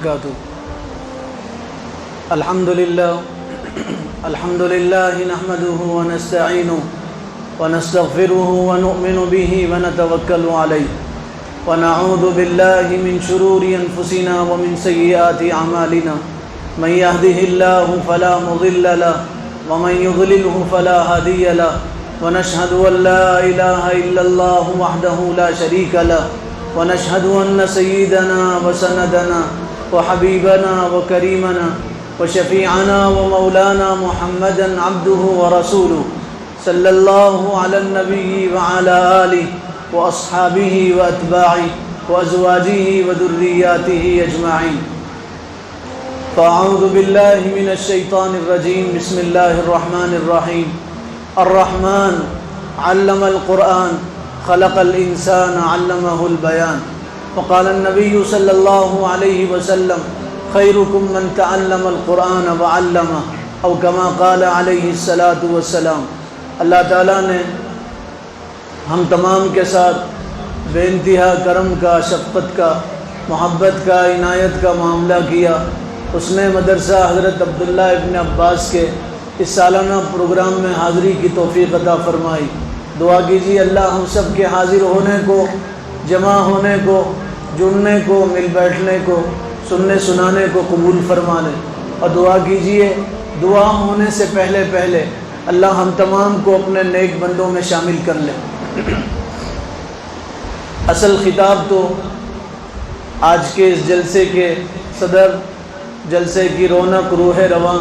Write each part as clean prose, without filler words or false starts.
وبركاته. الحمد لله نحمده ونستعينه ونستغفره ونؤمن به ونتوكل عليه ونعوذ بالله من شرور أنفسنا ومن سيئات أعمالنا. من يهده الله فلا مضل له ومن يضلله فلا هادي له ونشهد أن لا إله إلا الله وحده لا شريك له ونشهد أن سيدنا وسندنا وحبيبنا وكريمنا وشفيعنا ومولانا محمدا عبده ورسوله صلى الله على النبي وعلى آله وأصحابه وأتباعه وأزواجه وذرياته أجمعين. فأعوذ بالله من الشيطان الرجيم. بسم الله الرحمن الرحيم. الرحمن علم القرآن خلق الإنسان علمه البيان. وقال النبي صلى الله عليه وسلم خيركم من تعلم القرآن وعلمه او كما قال علیہ الصلاۃ والسلام. اللہ تعالیٰ نے ہم تمام کے ساتھ بے انتہا کرم کا، شفقت کا، محبت کا، عنایت کا معاملہ کیا. اس نے مدرسہ حضرت عبداللہ ابن عباس کے اس سالانہ پروگرام میں حاضری کی توفیق عطا فرمائی. دعا کیجیے اللہ ہم سب کے حاضر ہونے کو، جمع ہونے کو، جڑنے کو، مل بیٹھنے کو، سننے سنانے کو قبول فرما لے. اور دعا کیجیے دعا ہونے سے پہلے اللہ ہم تمام کو اپنے نیک بندوں میں شامل کر لے. اصل خطاب تو آج کے اس جلسے کے صدر، جلسے کی رونق، روح رواں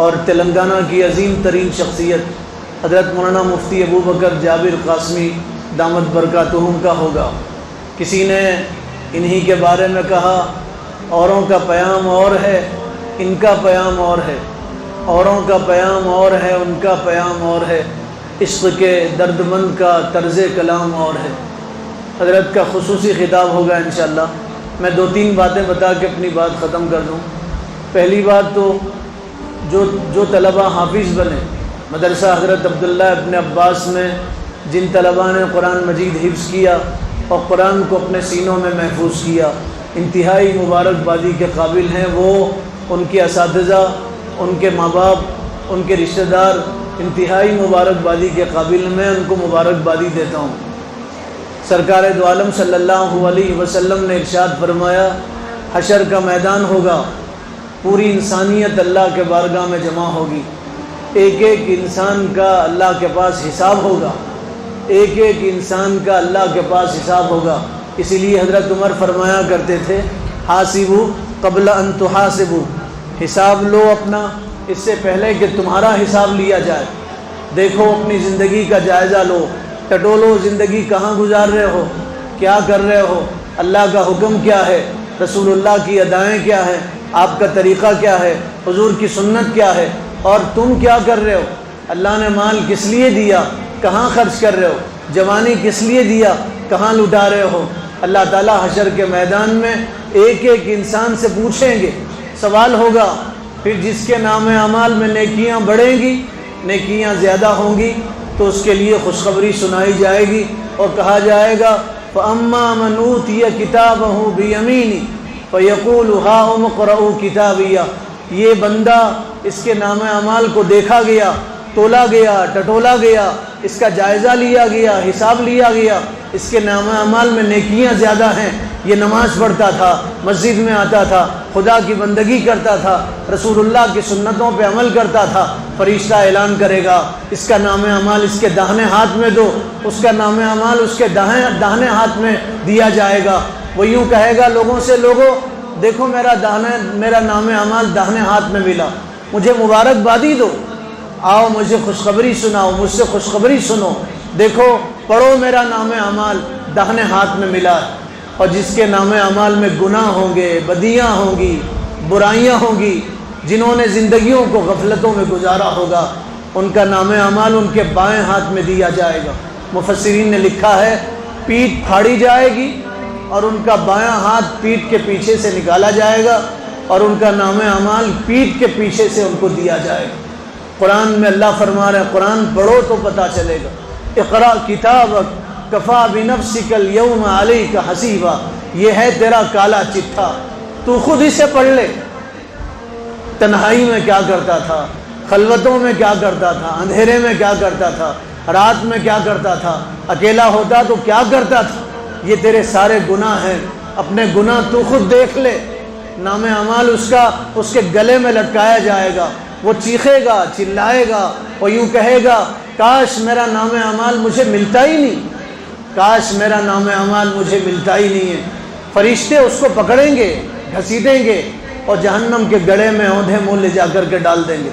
اور تلنگانہ کی عظیم ترین شخصیت حضرت مولانا مفتی ابو بکر جابر قاسمی دامت برکاتہم کا ہوگا. کسی نے انہی کے بارے میں کہا اوروں کا پیام اور ہے، ان کا پیام اور ہے. اوروں کا پیام اور ہے، ان کا پیام اور ہے. عشق کے درد مند کا طرز کلام اور ہے. حضرت کا خصوصی خطاب ہوگا انشاءاللہ. میں 2-3 باتیں بتا کے اپنی بات ختم کر دوں. پہلی بات تو جو طلبہ حافظ بنے مدرسہ حضرت عبداللہ ابن عباس میں، جن طلبہ نے قرآن مجید حفظ کیا اور قرآن کو اپنے سینوں میں محفوظ کیا، انتہائی مبارکبادی کے قابل ہیں. وہ، ان کے اساتذہ، ان کے ماں باپ، ان کے رشتہ دار انتہائی مبارکبادی کے قابل. میں ان کو مبارکبادی دیتا ہوں. سرکار دو عالم صلی اللہ علیہ وسلم نے ارشاد فرمایا حشر کا میدان ہوگا، پوری انسانیت اللہ کے بارگاہ میں جمع ہوگی. ایک ایک انسان کا اللہ کے پاس حساب ہوگا، ایک ایک انسان کا اللہ کے پاس حساب ہوگا. اسی لیے حضرت عمر فرمایا کرتے تھے حاسبوا قبل ان تحاسبوا، حساب لو اپنا اس سے پہلے کہ تمہارا حساب لیا جائے. دیکھو اپنی زندگی کا جائزہ لو، ٹٹولو زندگی کہاں گزار رہے ہو، کیا کر رہے ہو، اللہ کا حکم کیا ہے، رسول اللہ کی ادائیں کیا ہے، آپ کا طریقہ کیا ہے، حضور کی سنت کیا ہے، اور تم کیا کر رہے ہو. اللہ نے مال کس لیے دیا، کہاں خرچ کر رہے ہو، جوانی کس لیے دیا، کہاں لٹا رہے ہو. اللہ تعالیٰ حشر کے میدان میں ایک ایک انسان سے پوچھیں گے، سوال ہوگا. پھر جس کے نام اعمال میں نیکیاں بڑھیں گی، نیکیاں زیادہ ہوں گی، تو اس کے لیے خوشخبری سنائی جائے گی اور کہا جائے گا فَأَمَّا مَنْ أُوتِيَ كِتَابَهُ بِيَمِينِهِ فَيَقُولُ هَاؤُمُ اقْرَءُوا كِتَابِيَهْ. یہ بندہ، اس کے نام اعمال کو دیکھا گیا، تولا گیا، ٹٹولا گیا، اس کا جائزہ لیا گیا، حساب لیا گیا. اس کے نام اعمال میں نیکیاں زیادہ ہیں. یہ نماز پڑھتا تھا، مسجد میں آتا تھا، خدا کی بندگی کرتا تھا، رسول اللہ کی سنتوں پہ عمل کرتا تھا. فرشتہ اعلان کرے گا اس کا نام اعمال اس کے داہنے ہاتھ میں دو، اس کا نام اعمال اس کے داہنے ہاتھ میں دیا جائے گا. وہ یوں کہے گا لوگوں سے، لوگوں دیکھو میرا نام اعمال داہنے ہاتھ میں ملا، مجھے مبارکبادی دو، آؤ مجھے خوشخبری سناؤ، مجھ سے خوشخبری سنو، دیکھو پڑھو میرا نام اعمال داہنے ہاتھ میں ملا. اور جس کے نام اعمال میں گناہ ہوں گے، بدیاں ہوں گی، برائیاں ہوں گی، جنہوں نے زندگیوں کو غفلتوں میں گزارا ہوگا، ان کا نام اعمال ان کے بائیں ہاتھ میں دیا جائے گا. مفسرین نے لکھا ہے پیٹھ پھاڑی جائے گی اور ان کا بایاں ہاتھ پیٹھ کے پیچھے سے نکالا جائے گا اور ان کا نام اعمال پیٹھ کے پیچھے سے ان کو دیا جائے گا. قرآن میں اللہ فرما رہے ہیں قرآن پڑھو تو پتہ چلے گا. اقرا کتابک کفا بنفسک الیوم علیک حسیبا، یہ ہے تیرا کالا چٹھا. تو خود اسے پڑھ لے، تنہائی میں کیا کرتا تھا، خلوتوں میں کیا کرتا تھا، اندھیرے میں کیا کرتا تھا، رات میں کیا کرتا تھا، اکیلا ہوتا تو کیا کرتا تھا۔ یہ تیرے سارے گناہ ہیں، اپنے گناہ تو خود دیکھ لے۔ نام اعمال اس کے گلے میں لٹکایا جائے گا، وہ چیخے گا، چلائے گا اور یوں کہے گا کاش میرا نام اعمال مجھے ملتا ہی نہیں، کاش میرا نام اعمال مجھے ملتا ہی نہیں ہے۔ فرشتے اس کو پکڑیں گے، گھسیٹیں گے اور جہنم کے گڑھے میں اوندھے منہ لے جا کر کے ڈال دیں گے۔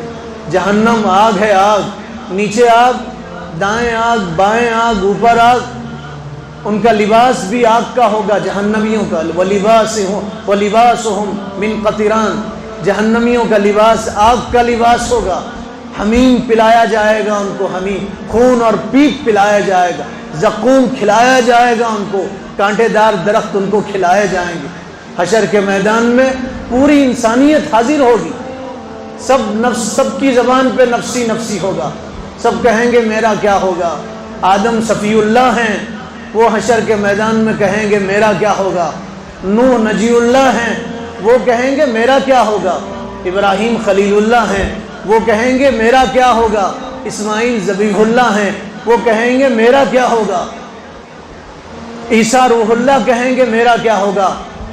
جہنم آگ ہے، آگ، نیچے آگ، دائیں آگ، بائیں آگ، اوپر آگ۔ ان کا لباس بھی آگ کا ہوگا، جہنمیوں کا، وَلِبَاسُهُمْ مِنْ قَطِرَانٍ، جہنمیوں کا لباس آگ کا لباس ہوگا۔ حمیم پلایا جائے گا ان کو، حمیم خون اور پیپ پلایا جائے گا، زقوم کھلایا جائے گا ان کو، کانٹے دار درخت ان کو کھلائے جائیں گے۔ حشر کے میدان میں پوری انسانیت حاضر ہوگی، سب کی زبان پہ نفسی نفسی ہوگا، سب کہیں گے میرا کیا ہوگا۔ آدم صفی اللہ ہیں، وہ حشر کے میدان میں کہیں گے میرا کیا ہوگا۔ نوح نجی اللہ ہیں، وہ کہیں گے میرا کیا ہوگا۔ ابراہیم خلیل اللہ ہیں، وہ کہیں گے میرا کیا ہوگا۔ اسماعیل ذبیح اللہ ہیں، وہ کہیں گے میرا کیا ہوگا۔ عیسیٰ روح اللہ کہیں گے میرا کیا ہوگا۔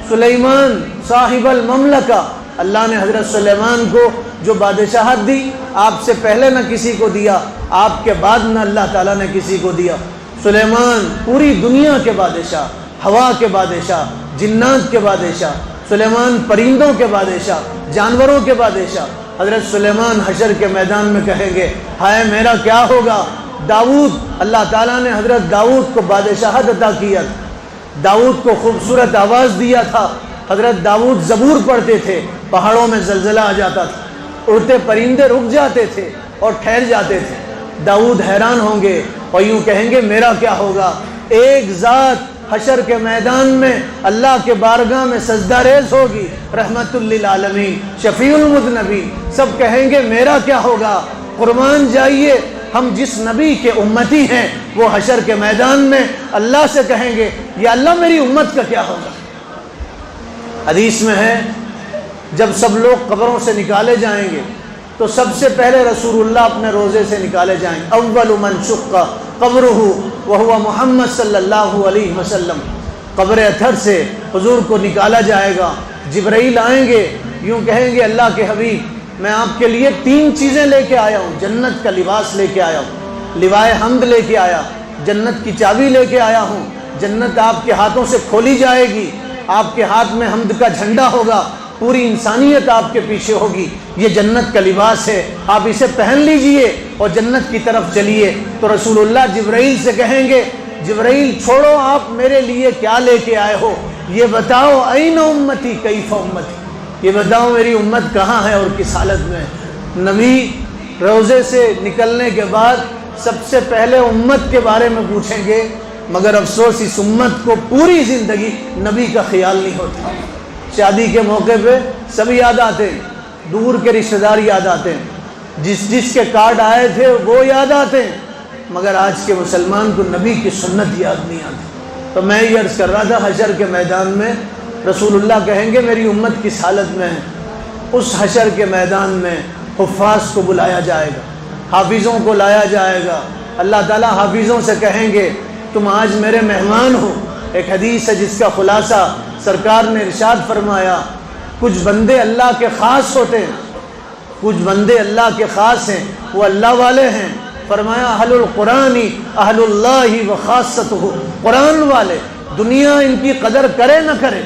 سلیمان صاحب المملکہ، اللہ نے حضرت سلیمان کو جو بادشاہت دی، آپ سے پہلے نہ کسی کو دیا، آپ کے بعد نہ اللہ تعالیٰ نے کسی کو دیا۔ سلیمان پوری دنیا کے بادشاہ، ہوا کے بادشاہ، جنات کے بادشاہ، سلیمان پرندوں کے بادشاہ، جانوروں کے بادشاہ۔ حضرت سلیمان حشر کے میدان میں کہیں گے ہائے میرا کیا ہوگا۔ داؤد، اللہ تعالیٰ نے حضرت داؤد کو بادشاہت عطا کیا، داؤد کو خوبصورت آواز دیا تھا۔ حضرت داؤد زبور پڑھتے تھے، پہاڑوں میں زلزلہ آ جاتا تھا، اڑتے پرندے رک جاتے تھے اور ٹھہر جاتے تھے۔ داؤد حیران ہوں گے اور یوں کہیں گے میرا کیا ہوگا۔ ایک ذات حشر کے میدان میں اللہ کے بارگاہ میں سجدہ ریز ہوگی، رحمت للعالمین، شفیع المذنبین، سب کہیں گے میرا کیا ہوگا۔ قربان جائیے، ہم جس نبی کے امتی ہیں وہ حشر کے میدان میں اللہ سے کہیں گے یا اللہ میری امت کا کیا ہوگا۔ حدیث میں ہے جب سب لوگ قبروں سے نکالے جائیں گے تو سب سے پہلے رسول اللہ اپنے روزے سے نکالے جائیں گے۔ اول من شق قبرہ وہو محمد صلی اللہ علیہ وسلم، قبر اطہر سے حضور کو نکالا جائے گا۔ جبرائیل آئیں گے، یوں کہیں گے اللہ کے حبیب میں آپ کے لیے 3 چیزیں لے کے آیا ہوں، جنت کا لباس لے کے آیا ہوں، لوائے حمد لے کے آیا، جنت کی چابی لے کے آیا ہوں، جنت آپ کے ہاتھوں سے کھولی جائے گی، آپ کے ہاتھ میں حمد کا جھنڈا ہوگا، پوری انسانیت آپ کے پیچھے ہوگی، یہ جنت کا لباس ہے، آپ اسے پہن لیجئے اور جنت کی طرف چلیے۔ تو رسول اللہ جبرائیل سے کہیں گے جبرائیل چھوڑو، آپ میرے لیے کیا لے کے آئے ہو، یہ بتاؤ این امتی کیف امتی، یہ بتاؤ میری امت کہاں ہے اور کس حالت میں ہے۔ نبی روزے سے نکلنے کے بعد سب سے پہلے امت کے بارے میں پوچھیں گے، مگر افسوس اس امت کو پوری زندگی نبی کا خیال نہیں ہوتا۔ شادی کے موقع پہ سب یاد آتے ہیں، دور کے رشتہ دار یاد آتے ہیں، جس کے کارڈ آئے تھے وہ یاد آتے ہیں، مگر آج کے مسلمان کو نبی کی سنت یاد نہیں آتی۔ تو میں یہ عرض کر رہا تھا حشر کے میدان میں رسول اللہ کہیں گے میری امت کس حالت میں ہے۔ اس حشر کے میدان میں حفاظ کو بلایا جائے گا، حافظوں کو لایا جائے گا، اللہ تعالیٰ حافظوں سے کہیں گے تم آج میرے مہمان ہو۔ ایک حدیث ہے جس کا خلاصہ سرکار نے ارشاد فرمایا کچھ بندے اللہ کے خاص ہوتے ہیں، کچھ بندے اللہ کے خاص ہیں، وہ اللہ والے ہیں۔ فرمایا اہل القرآن اہل اللہ و خاصتہ، قرآن والے، دنیا ان کی قدر کرے نہ کرے،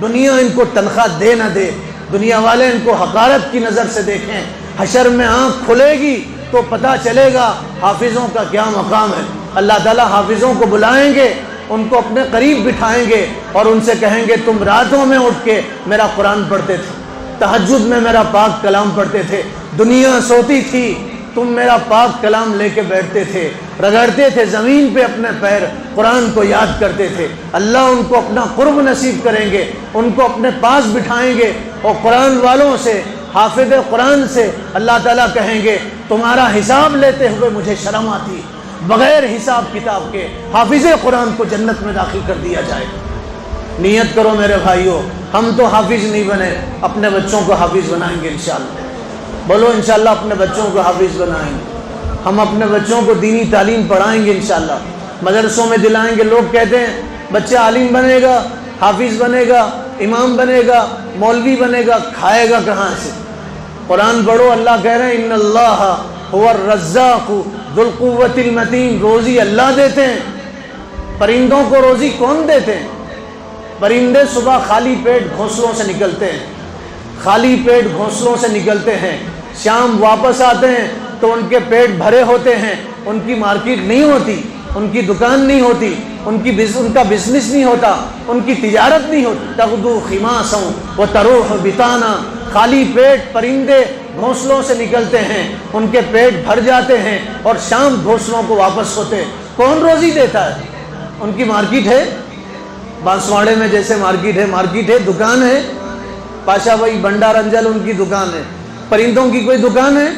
دنیا ان کو تنخواہ دے نہ دے، دنیا والے ان کو حقارت کی نظر سے دیکھیں، حشر میں آنکھ کھلے گی تو پتہ چلے گا حافظوں کا کیا مقام ہے۔ اللہ تعالیٰ حافظوں کو بلائیں گے، ان کو اپنے قریب بٹھائیں گے اور ان سے کہیں گے تم راتوں میں اٹھ کے میرا قرآن پڑھتے تھے، تہجد میں میرا پاک کلام پڑھتے تھے، دنیا سوتی تھی تم میرا پاک کلام لے کے بیٹھتے تھے، رگڑتے تھے زمین پہ اپنے پیر، قرآن کو یاد کرتے تھے۔ اللہ ان کو اپنا قرب نصیب کریں گے، ان کو اپنے پاس بٹھائیں گے اور قرآن والوں سے، حافظ قرآن سے اللہ تعالیٰ کہیں گے تمہارا حساب لیتے ہوئے مجھے شرم آتی، بغیر حساب کتاب کے حافظ قرآن کو جنت میں داخل کر دیا جائے گا۔ نیت کرو میرے بھائیوں، ہم تو حافظ نہیں بنے، اپنے بچوں کو حافظ بنائیں گے انشاءاللہ۔ بولو انشاءاللہ اپنے بچوں کو حافظ بنائیں گے، ہم اپنے بچوں کو دینی تعلیم پڑھائیں گے انشاءاللہ، مدرسوں میں دلائیں گے۔ لوگ کہتے ہیں بچہ عالم بنے گا، حافظ بنے گا، امام بنے گا، مولوی بنے گا، کھائے گا کہاں سے؟ قرآن پڑھو، اللہ کہہ رہے ہیں ان اللہ هو الرزاق ذو القوۃ المتین، روزی اللہ دیتے ہیں۔ پرندوں کو روزی کون دیتے ہیں؟ پرندے صبح خالی پیٹ گھونسلوں سے نکلتے ہیں، خالی پیٹ گھونسلوں سے نکلتے ہیں، شام واپس آتے ہیں تو ان کے پیٹ بھرے ہوتے ہیں، ان کی مارکیٹ نہیں ہوتی، ان کی دکان نہیں ہوتی، ان کا بزنس نہیں ہوتا، ان کی تجارت نہیں ہوتی۔ تغدو خماسا وتروح بطانا، خالی پیٹ پرندے گھونسلوں سے نکلتے ہیں، ان کے پیٹ بھر جاتے ہیں اور شام گھونسلوں کو واپس ہوتے ہیں۔ کون روزی دیتا ہے؟ ان کی مارکیٹ ہے، بانسواڑے میں جیسے مارکیٹ ہے، دکان ہے، پاشا بھائی بنڈار انجل ان کی دکان ہے، پرندوں کی کوئی دکان ہے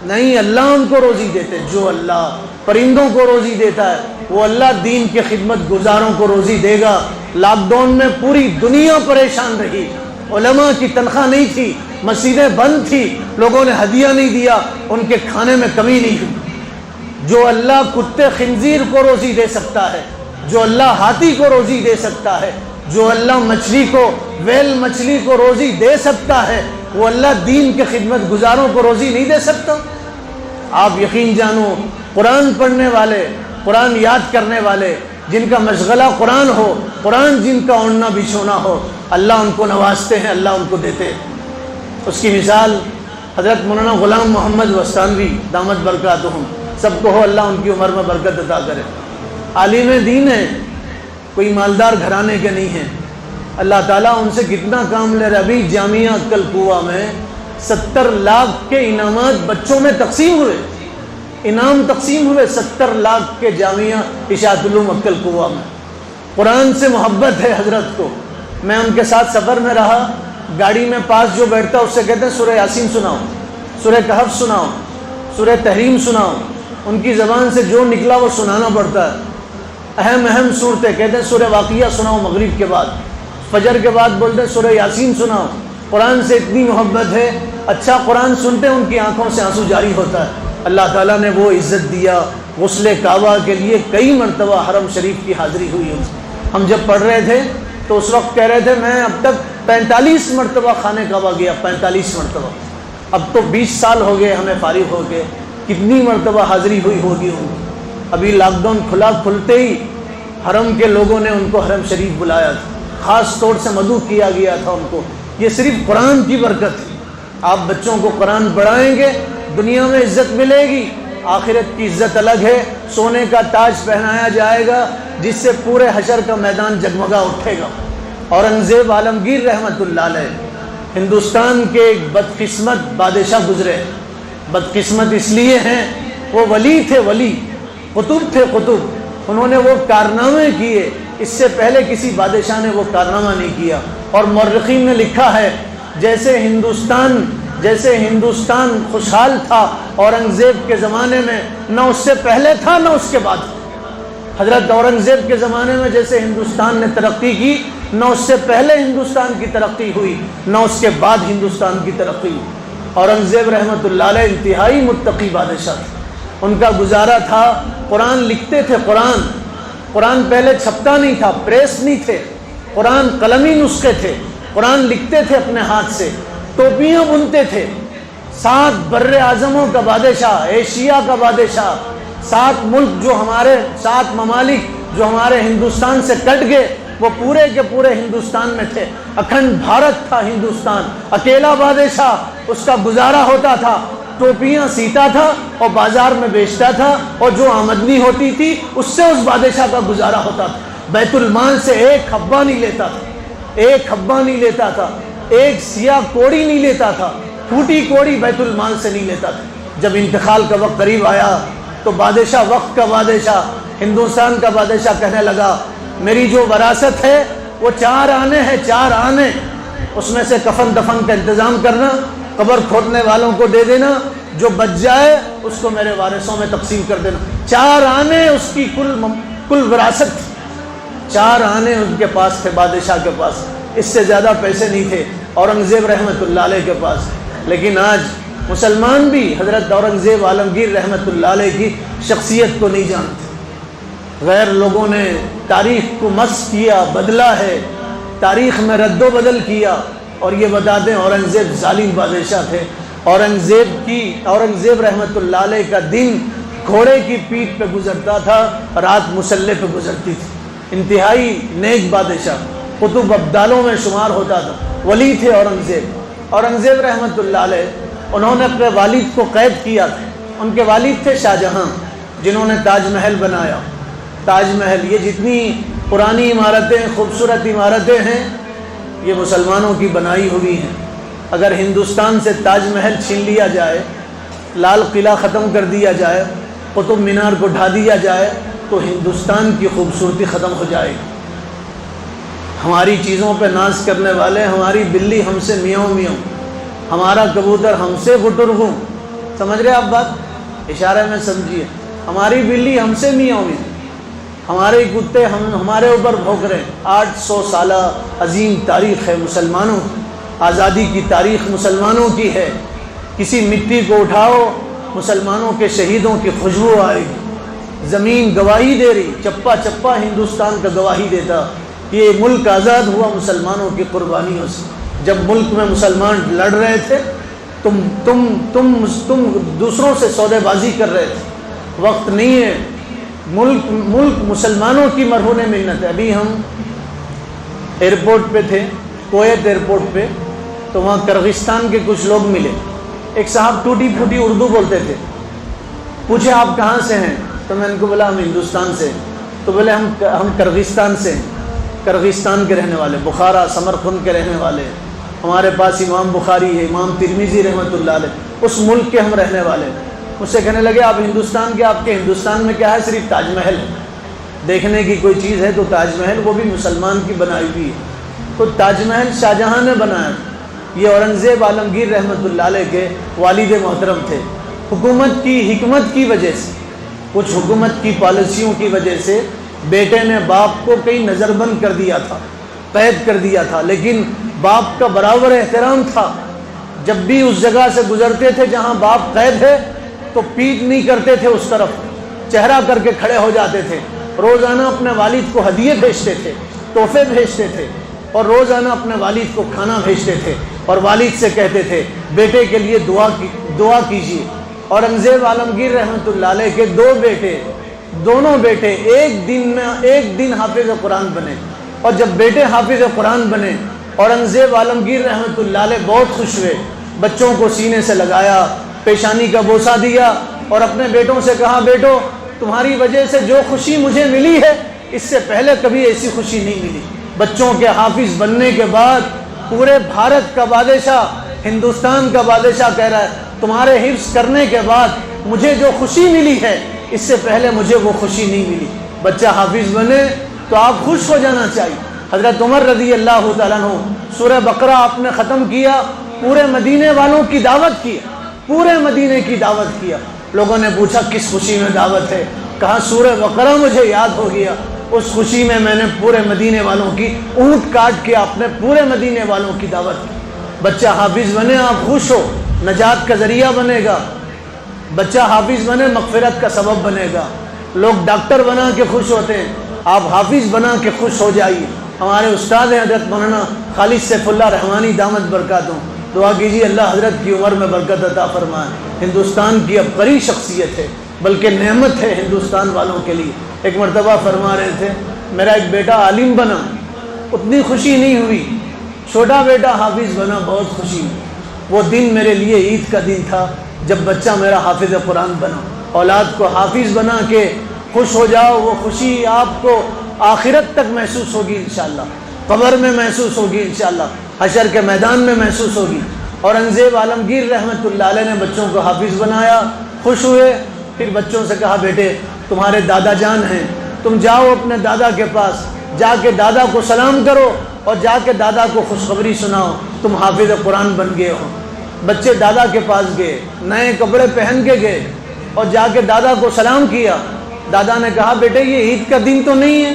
نہیں۔ اللہ ان کو روزی دیتے، جو اللہ پرندوں کو روزی دیتا ہے وہ اللہ دین کے خدمت گزاروں کو روزی دے گا۔ لاک ڈاؤن میں پوری دنیا پریشان رہی، علماء کی تنخواہ نہیں تھی، مسجدیں بند تھی، لوگوں نے ہدیہ نہیں دیا، ان کے کھانے میں کمی نہیں ہوئی۔ جو اللہ کتے خنزیر کو روزی دے سکتا ہے، جو اللہ ہاتھی کو روزی دے سکتا ہے، جو اللہ مچھلی کو، ویل مچھلی کو روزی دے سکتا ہے، وہ اللہ دین کے خدمت گزاروں کو روزی نہیں دے سکتا؟ آپ یقین جانو، قرآن پڑھنے والے، قرآن یاد کرنے والے، جن کا مشغلہ قرآن ہو، قرآن جن کا اوڑھنا بچھونا ہو، اللہ ان کو نوازتے ہیں، اللہ ان کو دیتے ہیں۔ اس کی مثال حضرت مولانا غلام محمد وستانوی دامت برکاتہم، سب کو ہو اللہ ان کی عمر میں برکت عطا کرے۔ عالم دین ہے، کوئی مالدار گھرانے کے نہیں ہیں، اللہ تعالیٰ ان سے کتنا کام لے رہا ہے۔ ابھی جامعہ عقل کوہ میں 70 لاکھ کے انعامات بچوں میں تقسیم ہوئے، انعام تقسیم ہوئے 70 لاکھ کے جامعہ اشاعت علوم عقل کوہ میں۔ قرآن سے محبت ہے حضرت کو، میں ان کے ساتھ سفر میں رہا، گاڑی میں پاس جو بیٹھتا اس سے کہتے ہیں سورہ یاسین سناؤ، سورہ کہف سناؤ، سورہ تحریم سناؤ، ان کی زبان سے جو نکلا وہ سنانا پڑتا ہے۔ اہم صورتیں کہتے ہیں سورہ واقعہ سناؤ مغرب کے بعد، فجر کے بعد بولتے ہیں سورہ یاسین سناؤ۔ قرآن سے اتنی محبت ہے، اچھا قرآن سنتے ہیں ان کی آنکھوں سے آنسو جاری ہوتا ہے۔ اللہ تعالیٰ نے وہ عزت دیا، غسل کعبہ کے لیے کئی مرتبہ حرم شریف کی حاضری ہوئی ان سے۔ ہم جب پڑھ رہے تھے تو اس وقت کہہ رہے تھے میں اب تک 45 مرتبہ خانہ کعبہ گیا، 45 مرتبہ۔ اب تو 20 سال ہو گئے ہمیں فارغ ہو کے، کتنی مرتبہ حاضری ہوئی ہوگی ان کو۔ ابھی لاک ڈاؤن کھلتے ہی حرم کے لوگوں نے ان کو حرم شریف بلایا تھا، خاص طور سے مدعو کیا گیا تھا ان کو۔ یہ صرف قرآن کی برکت ہے۔ آپ بچوں کو قرآن پڑھائیں گے، دنیا میں عزت ملے گی، آخرت کی عزت الگ ہے۔ سونے کا تاج پہنایا جائے گا جس سے پورے حشر کا میدان جگمگا اٹھے گا۔ اورنگزیب عالمگیر رحمۃ اللہ علیہ ہندوستان کے ایک بدقسمت بادشاہ گزرے۔ بدقسمت اس لیے ہیں، وہ ولی تھے، ولی قطب تھے، قطب۔ انہوں نے وہ کارنامے کیے، اس سے پہلے کسی بادشاہ نے وہ کارنامہ نہیں کیا۔ اور مورخین نے لکھا ہے جیسے ہندوستان خوشحال تھا اورنگزیب کے زمانے میں، نہ اس سے پہلے تھا نہ اس کے بعد۔ حضرت اورنگزیب کے زمانے میں جیسے ہندوستان نے ترقی کی، نہ اس سے پہلے ہندوستان کی ترقی ہوئی، نہ اس کے بعد ہندوستان کی ترقی ہوئی۔ اورنگزیب رحمۃ اللہ علیہ انتہائی متقی بادشاہ تھے۔ ان کا گزارا تھا، قرآن لکھتے تھے، قرآن پہلے چھپتا نہیں تھا، پریس نہیں تھے، قرآن قلمی نسخے تھے، قرآن لکھتے تھے اپنے ہاتھ سے، ٹوپیاں بنتے تھے۔ 7 بر اعظموں کا بادشاہ، ایشیا کا بادشاہ، 7 ملک جو ہمارے 7 ممالک جو ہمارے ہندوستان سے کٹ گئے، وہ پورے کے پورے ہندوستان میں تھے۔ اکھنڈ بھارت تھا ہندوستان، اکیلا بادشاہ، اس کا گزارا ہوتا تھا، ٹوپیاں سیتا تھا اور بازار میں بیچتا تھا، اور جو آمدنی ہوتی تھی اس سے اس بادشاہ کا گزارا ہوتا تھا۔ بیت المال سے 1 حبہ نہیں لیتا تھا، 1 حبہ نہیں لیتا تھا، 1 سیاہ کوڑی نہیں لیتا تھا، ٹوٹی کوڑی بیت المال سے نہیں لیتا تھا۔ جب انتقال کا وقت قریب آیا تو بادشاہ، وقت کا بادشاہ، ہندوستان کا بادشاہ کہنے لگا میری جو وراثت ہے وہ 4 آنے ہیں، 4 آنے، اس میں سے کفن دفن کا انتظام کرنا، قبر کھودنے والوں کو دے دینا، جو بچ جائے اس کو میرے وارثوں میں تقسیم کر دینا۔ 4 آنے اس کی کل وراثت تھی۔ 4 آنے ان کے پاس تھے، بادشاہ کے پاس، اس سے زیادہ پیسے نہیں تھے اورنگزیب رحمۃ اللہ علیہ کے پاس۔ لیکن آج مسلمان بھی حضرت اورنگزیب عالمگیر رحمۃ اللہ علیہ کی شخصیت کو نہیں جانتے۔ غیر لوگوں نے تاریخ کو مسخ کیا، بدلا ہے، تاریخ میں رد و بدل کیا، اور یہ بتا دیں اورنگزیب ظالم بادشاہ تھے۔ اورنگزیب رحمۃ اللہ علیہ کا دن گھوڑے کی پیٹھ پہ گزرتا تھا، رات مسلح پہ گزرتی تھی۔ انتہائی نیک بادشاہ، قطب ابدالوں میں شمار ہوتا تھا، ولی تھے اورنگزیب رحمۃ اللہ علیہ۔ انہوں نے اپنے والد کو قید کیا تھا۔ ان کے والد تھے شاہ جہاں، جنہوں نے تاج محل بنایا۔ تاج محل، یہ جتنی پرانی عمارتیں، خوبصورت عمارتیں ہیں، یہ مسلمانوں کی بنائی ہوئی ہیں۔ اگر ہندوستان سے تاج محل چھین لیا جائے، لال قلعہ ختم کر دیا جائے، قطب مینار کو ڈھا دیا جائے، تو ہندوستان کی خوبصورتی ختم ہو جائے گی۔ ہماری چیزوں پہ ناز کرنے والے، ہماری بلی ہم سے میاؤں میاؤں، ہمارا کبوتر ہم سے گٹرگوں، سمجھ رہے آپ بات؟ اشارے میں سمجھیے، ہماری بلی ہم سے میاؤں میاؤں، ہمارے کتے ہمارے اوپر بھونک رہے ہیں۔ 800 سالہ عظیم تاریخ ہے مسلمانوں کی، آزادی کی تاریخ مسلمانوں کی ہے۔ کسی مٹی کو اٹھاؤ، مسلمانوں کے شہیدوں کی خوشبو آئے گی۔ زمین گواہی دے رہی، چپا چپا ہندوستان کا گواہی دیتا، یہ ملک آزاد ہوا مسلمانوں کی قربانیوں سے۔ جب ملک میں مسلمان لڑ رہے تھے، تم دوسروں سے سودے بازی کر رہے تھے۔ وقت نہیں ہے، ملک مسلمانوں کی مرہون منت ہے۔ ابھی ہم ایئرپورٹ پہ تھے، کویت ایئرپورٹ پہ، تو وہاں کرغستان کے کچھ لوگ ملے۔ ایک صاحب ٹوٹی پھوٹی اردو بولتے تھے، پوچھے آپ کہاں سے ہیں؟ تو میں ان کو بولا ہم ہندوستان سے۔ تو بولے ہم کرغستان سے ہیں، کرغستان کے رہنے والے، بخارا سمرقند کے رہنے والے۔ ہمارے پاس امام بخاری ہے، امام ترمذی رحمۃ اللہ علیہ، اس ملک کے ہم رہنے والے۔ مجھ سے کہنے لگے آپ ہندوستان کے، آپ کے ہندوستان میں کیا ہے؟ صرف تاج محل ہے، دیکھنے کی کوئی چیز ہے تو تاج محل، وہ بھی مسلمان کی بنائی ہوئی ہے۔ تو تاج محل شاہ جہاں نے بنایا، یہ اورنگزیب عالمگیر رحمۃ اللہ علیہ کے والد محترم تھے۔ حکومت کی حکمت کی وجہ سے، کچھ حکومت کی پالیسیوں کی وجہ سے بیٹے نے باپ کو کہیں نظر بند کر دیا تھا، قید کر دیا تھا، لیکن باپ کا برابر احترام تھا۔ جب بھی اس جگہ سے گزرتے تھے جہاں باپ قید ہے تو پیٹ نہیں کرتے تھے اس طرف، چہرہ کر کے کھڑے ہو جاتے تھے۔ روزانہ اپنے والد کو ہدیے بھیجتے تھے، تحفے بھیجتے تھے، اور روزانہ اپنے والد کو کھانا بھیجتے تھے، اور والد سے کہتے تھے بیٹے کے لیے دعا کیجیے۔ اورنگزیب عالمگیر رحمۃ اللہ علیہ کے 2 بیٹے، دونوں بیٹے ایک دن حافظ قرآن بنے، اور جب بیٹے حافظ قرآن بنے، اورنگزیب عالمگیر رحمۃ اللہ علیہ بہت خوش ہوئے، بچوں کو سینے سے لگایا، پیشانی کا بوسہ دیا، اور اپنے بیٹوں سے کہا بیٹو تمہاری وجہ سے جو خوشی مجھے ملی ہے، اس سے پہلے کبھی ایسی خوشی نہیں ملی۔ بچوں کے حافظ بننے کے بعد پورے بھارت کا بادشاہ، ہندوستان کا بادشاہ کہہ رہا ہے تمہارے حفظ کرنے کے بعد مجھے جو خوشی ملی ہے، اس سے پہلے مجھے وہ خوشی نہیں ملی۔ بچہ حافظ بنے تو آپ خوش ہو جانا چاہیے۔ حضرت عمر رضی اللہ تعالیٰ عنہ سورہ بقرہ آپ نے ختم کیا، پورے مدینے والوں کی دعوت کی، پورے مدینے کی دعوت کیا۔ لوگوں نے پوچھا کس خوشی میں دعوت ہے؟ کہا سورہ بقرہ مجھے یاد ہو گیا، اس خوشی میں میں نے پورے مدینے والوں کی اونٹ کاٹ کے اپنے پورے مدینے والوں کی دعوت کی۔ بچہ حافظ بنے آپ خوش ہو، نجات کا ذریعہ بنے گا۔ بچہ حافظ بنے مغفرت کا سبب بنے گا۔ لوگ ڈاکٹر بنا کے خوش ہوتے ہیں، آپ حافظ بنا کے خوش ہو جائیے۔ ہمارے استاد ہیں حضرت مولانا خالد سیف اللہ رحمانی دامت برکاتہم، دعا کیجیے اللہ حضرت کی عمر میں برکت عطا فرمائے۔ ہندوستان کی عبقری شخصیت ہے، بلکہ نعمت ہے ہندوستان والوں کے لیے۔ ایک مرتبہ فرما رہے تھے میرا ایک بیٹا عالم بنا، اتنی خوشی نہیں ہوئی، چھوٹا بیٹا حافظ بنا بہت خوشی ہوئی۔ وہ دن میرے لیے عید کا دن تھا جب بچہ میرا حافظ قرآن بنا۔ اولاد کو حافظ بنا کے خوش ہو جاؤ، وہ خوشی آپ کو آخرت تک محسوس ہوگی انشاءاللہ، قبر میں محسوس ہوگی انشاءاللہ، حشر کے میدان میں محسوس ہوگی۔ اورنگزیب عالمگیر رحمۃ اللہ علیہ نے بچوں کو حافظ بنایا، خوش ہوئے۔ پھر بچوں سے کہا بیٹے تمہارے دادا جان ہیں، تم جاؤ اپنے دادا کے پاس، جا کے دادا کو سلام کرو اور جا کے دادا کو خوشخبری سناؤ تم حافظ قرآن بن گئے ہو۔ بچے دادا کے پاس گئے، نئے کپڑے پہن کے گئے اور جا کے دادا کو سلام کیا۔ دادا نے کہا بیٹے یہ عید کا دن تو نہیں ہے،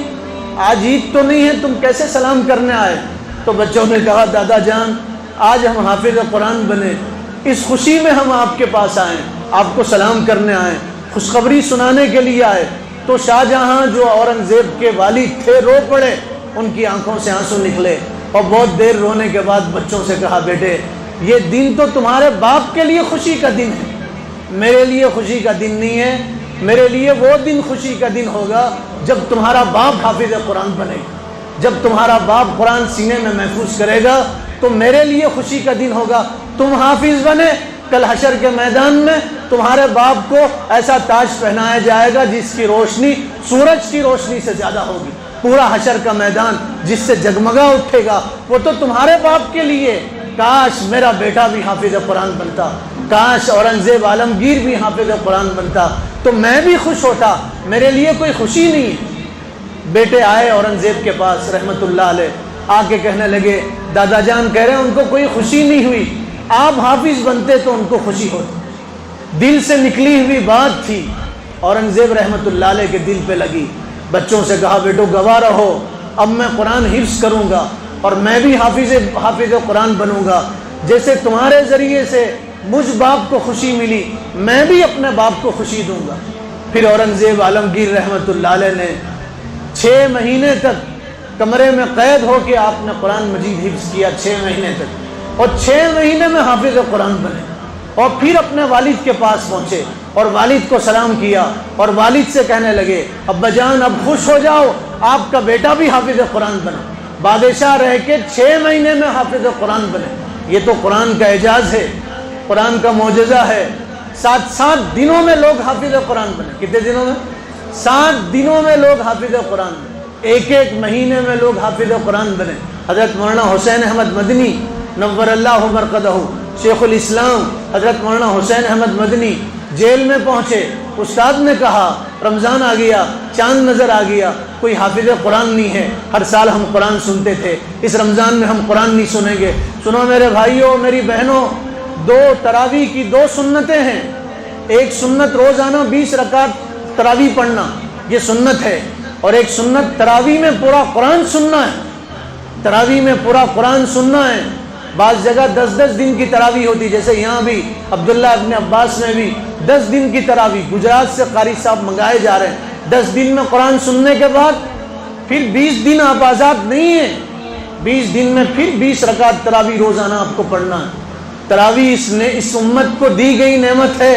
آج عید تو نہیں ہے، تم کیسے سلام کرنے آئے؟ تو بچوں نے کہا دادا جان آج ہم حافظ قرآن بنے، اس خوشی میں ہم آپ کے پاس آئے، آپ کو سلام کرنے آئے، خوشخبری سنانے کے لیے آئے۔ تو شاہجہاں جو اورنگزیب کے والد تھے رو پڑے، ان کی آنکھوں سے آنسو نکلے، اور بہت دیر رونے کے بعد بچوں سے کہا بیٹے یہ دن تو تمہارے باپ کے لیے خوشی کا دن ہے، میرے لیے خوشی کا دن نہیں ہے، میرے لیے وہ دن خوشی کا دن ہوگا جب تمہارا باپ حافظ قرآن بنے گا، جب تمہارا باپ قرآن سینے میں محفوظ کرے گا تو میرے لیے خوشی کا دن ہوگا۔ تم حافظ بنے، کل حشر کے میدان میں تمہارے باپ کو ایسا تاج پہنایا جائے گا جس کی روشنی سورج کی روشنی سے زیادہ ہوگی، پورا حشر کا میدان جس سے جگمگا اٹھے گا، وہ تو تمہارے باپ کے لیے۔ کاش میرا بیٹا بھی حافظ قرآن بنتا، کاش اورنگزیب عالمگیر بھی حافظ قرآن بنتا تو میں بھی خوش ہوتا، میرے لیے کوئی خوشی نہیں ہے۔ بیٹے آئے اورنگزیب کے پاس رحمت اللہ علیہ، آ کے کہنے لگے دادا جان کہہ رہے ہیں ان کو کوئی خوشی نہیں ہوئی، آپ حافظ بنتے تو ان کو خوشی ہوتی، دل سے نکلی ہوئی بات تھی، اورنگزیب رحمت اللہ علیہ کے دل پہ لگی۔ بچوں سے کہا بیٹو گواہ رہو، اب میں قرآن حفظ کروں گا اور میں بھی حافظ قرآن بنوں گا، جیسے تمہارے ذریعے سے مجھ باپ کو خوشی ملی میں بھی اپنے باپ کو خوشی دوں گا۔ پھر اورنگزیب عالمگیر رحمت اللہ علیہ نے 6 مہینے تک کمرے میں قید ہو کے آپ نے قرآن مجید حفظ کیا، 6 مہینے تک، اور 6 مہینے میں حافظ قرآن بنے، اور پھر اپنے والد کے پاس پہنچے اور والد کو سلام کیا اور والد سے کہنے لگے ابا جان اب خوش ہو جاؤ، آپ کا بیٹا بھی حافظ قرآن بنا، بادشاہ رہ کے 6 مہینے میں حافظ قرآن بنے۔ یہ تو قرآن کا اعجاز ہے، قرآن کا معجزہ ہے۔ 7 دنوں میں لوگ حافظ قرآن بنے۔ کتنے دنوں میں؟ 7 دنوں میں لوگ حافظ قرآن بنے، ایک مہینے میں لوگ حافظ قرآن بنے۔ حضرت مولانا حسین احمد مدنی نور اللہ مرقدہ، شیخ الاسلام حضرت مولانا حسین احمد مدنی جیل میں پہنچے، استاد نے کہا رمضان آ گیا، چاند نظر آ گیا، کوئی حافظ قرآن نہیں ہے، ہر سال ہم قرآن سنتے تھے، اس رمضان میں ہم قرآن نہیں سنیں گے۔ سنو میرے بھائیوں میری بہنوں، 2 تراویح کی 2 سنتیں ہیں، ایک سنت روزانہ 20 رکعت تراویح پڑھنا، یہ سنت ہے، اور ایک سنت تراویح میں پورا قرآن سننا ہے، تراویح میں پورا قرآن سننا ہے۔ بعض جگہ 10 دن کی تراویح ہوتی، جیسے یہاں بھی عبداللہ ابن عباس میں بھی 10 دن کی تراویح، گجرات سے قاری صاحب منگائے جا رہے ہیں، 10 دن میں قرآن سننے کے بعد پھر 20 دن آپ آزاد نہیں ہیں، 20 دن میں پھر 20 رکعت تراویح روزانہ آپ کو پڑھنا ہے۔ تراویح اس امت کو دی گئی نعمت ہے،